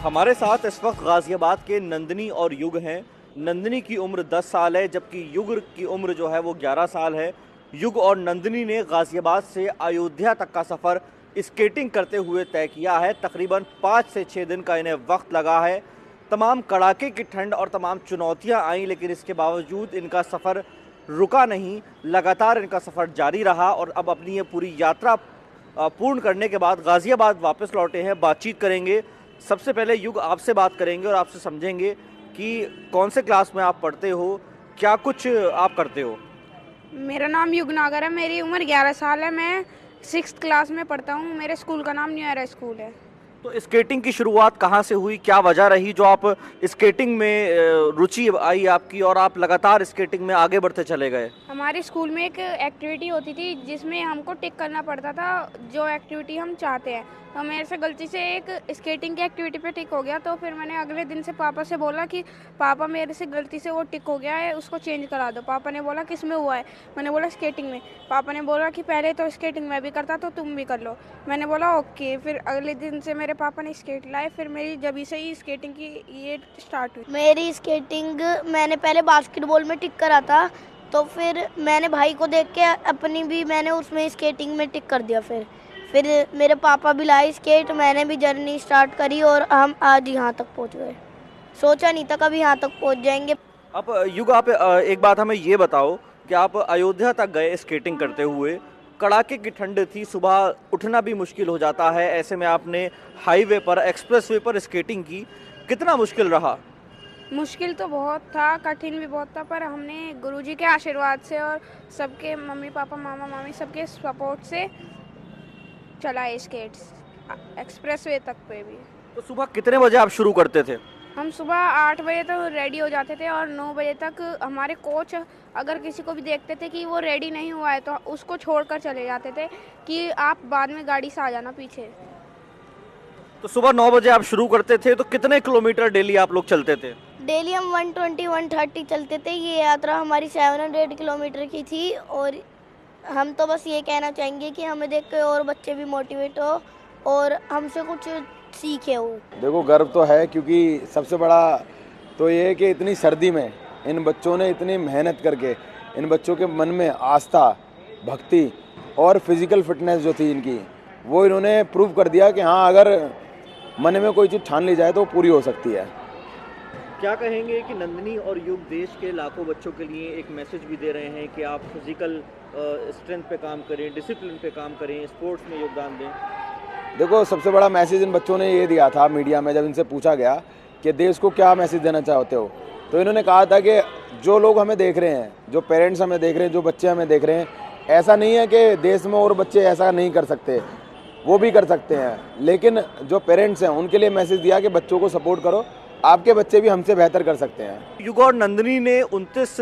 हमारे साथ इस वक्त गाजियाबाद के नंदिनी और युग हैं। नंदिनी की उम्र 10 साल है, जबकि युग की उम्र जो है वो 11 साल है। युग और नंदिनी ने गाजियाबाद से अयोध्या तक का सफ़र स्केटिंग करते हुए तय किया है। तकरीबन 5 से 6 दिन का इन्हें वक्त लगा है। तमाम कड़ाके की ठंड और तमाम चुनौतियां आईं, लेकिन इसके बावजूद इनका सफ़र रुका नहीं, लगातार इनका सफ़र जारी रहा और अब अपनी ये पूरी यात्रा पूर्ण करने के बाद गाज़ियाबाद वापस लौटे हैं। बातचीत करेंगे। सबसे पहले युग आपसे बात करेंगे और आपसे समझेंगे कि कौन से क्लास में आप पढ़ते हो, क्या कुछ आप करते हो। मेरा नाम युग नागर है। मेरी उम्र 11 साल है। मैं 6th क्लास में पढ़ता हूँ। मेरे स्कूल का नाम न्यू एरा स्कूल है। तो स्केटिंग की शुरुआत कहाँ से हुई, क्या वजह रही जो आप स्केटिंग में रुचि आई आपकी और आप लगातार स्केटिंग में आगे बढ़ते चले गए। हमारे स्कूल में एक एक्टिविटी होती थी जिसमें हमको टिक करना पड़ता था जो एक्टिविटी हम चाहते हैं। तो मेरे से गलती से एक स्केटिंग की एक्टिविटी पे टिक हो गया, तो फिर मैंने अगले दिन से पापा से बोला कि पापा मेरे से गलती से वो टिक हो गया है, उसको चेंज करा दो। पापा ने बोला किस में हुआ है। मैंने बोला स्केटिंग में। पापा ने बोला कि पहले तो स्केटिंग मैं भी करता तो तुम भी कर लो। मैंने बोला ओके। फिर अगले दिन से मेरे पापा ने स्केट लाए, फिर मेरी जब से ही स्केटिंग की ये स्टार्ट हुई। मेरी स्केटिंग मैंने पहले बास्केटबॉल में टिक करा था, तो फिर मैंने भाई को देख के अपनी भी मैंने उसमें स्केटिंग में टिक कर दिया। फिर मेरे पापा भी लाए स्केट, मैंने भी जर्नी स्टार्ट करी और हम आज यहाँ तक पहुँच गए। सोचा नहीं था कभी यहाँ तक पहुँच जाएंगे। अब युग आप एक बात हमें ये बताओ कि आप अयोध्या तक गए स्केटिंग करते हुए, कड़ाके की ठंड थी, सुबह उठना भी मुश्किल हो जाता है, ऐसे में आपने हाईवे पर एक्सप्रेसवे पर स्केटिंग की, कितना मुश्किल रहा। मुश्किल तो बहुत था, कठिन भी बहुत था, पर हमने गुरुजी के आशीर्वाद से और सबके मम्मी पापा मामा मामी सबके सपोर्ट से चलाए स्केट्स एक्सप्रेसवे तक पे भी। तो सुबह कितने बजे आप शुरू करते थे। हम सुबह 8 बजे तक रेडी हो जाते थे और 9 बजे तक हमारे कोच अगर किसी को भी देखते थे कि वो रेडी नहीं हुआ है तो उसको छोड़कर चले जाते थे कि आप बाद में गाड़ी से आ जाना पीछे। तो सुबह 9 बजे आप शुरू करते थे, तो कितने किलोमीटर डेली आप लोग चलते थे। डेली हम 120-130 चलते थे। ये यात्रा हमारी 700 किलोमीटर की थी और हम तो बस ये कहना चाहेंगे कि हमें देख के और बच्चे भी मोटिवेट हो और हमसे कुछ सीखे हो। देखो गर्व तो है, क्योंकि सबसे बड़ा तो ये है कि इतनी सर्दी में इन बच्चों ने इतनी मेहनत करके इन बच्चों के मन में आस्था, भक्ति और फिजिकल फिटनेस जो थी इनकी, वो इन्होंने प्रूव कर दिया कि हाँ, अगर मन में कोई चीज़ ठान ली जाए तो पूरी हो सकती है। क्या कहेंगे कि नंदिनी और युग देश के लाखों बच्चों के लिए एक मैसेज भी दे रहे हैं कि आप फिजिकल स्ट्रेंथ पे काम करें, डिसिप्लिन पे काम करें, स्पोर्ट्स में योगदान दें। देखो सबसे बड़ा मैसेज इन बच्चों ने ये दिया था मीडिया में, जब इनसे पूछा गया कि देश को क्या मैसेज देना चाहते हो, तो इन्होंने कहा था कि जो लोग हमें देख रहे हैं, जो पेरेंट्स हमें देख रहे हैं, जो बच्चे हमें देख रहे हैं, ऐसा नहीं है कि देश में और बच्चे ऐसा नहीं कर सकते, वो भी कर सकते हैं, लेकिन जो पेरेंट्स हैं उनके लिए मैसेज दिया कि बच्चों को सपोर्ट करो, आपके बच्चे भी हमसे बेहतर कर सकते हैं। युग और नंदिनी ने 29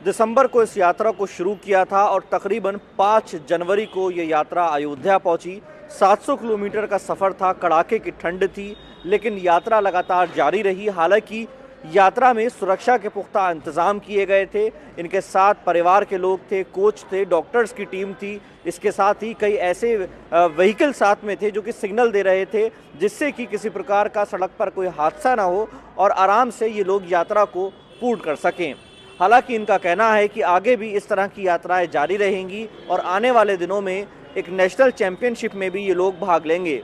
दिसंबर को इस यात्रा को शुरू किया था और तकरीबन 5 जनवरी को ये यात्रा अयोध्या पहुंची। 700 किलोमीटर का सफ़र था, कड़ाके की ठंड थी, लेकिन यात्रा लगातार जारी रही। हालांकि यात्रा में सुरक्षा के पुख्ता इंतज़ाम किए गए थे। इनके साथ परिवार के लोग थे, कोच थे, डॉक्टर्स की टीम थी। इसके साथ ही कई ऐसे व्हीकल साथ में थे जो कि सिग्नल दे रहे थे जिससे कि किसी प्रकार का सड़क पर कोई हादसा ना हो और आराम से ये लोग यात्रा को पूर्ण कर सकें। हालांकि इनका कहना है कि आगे भी इस तरह की यात्राएं जारी रहेंगी और आने वाले दिनों में एक नेशनल चैंपियनशिप में भी ये लोग भाग लेंगे।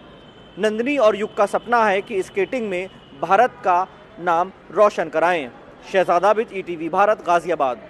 नंदिनी और युग का सपना है कि स्केटिंग में भारत का नाम रोशन कराएं। शहजादा बिट, ETV भारत, गाजियाबाद।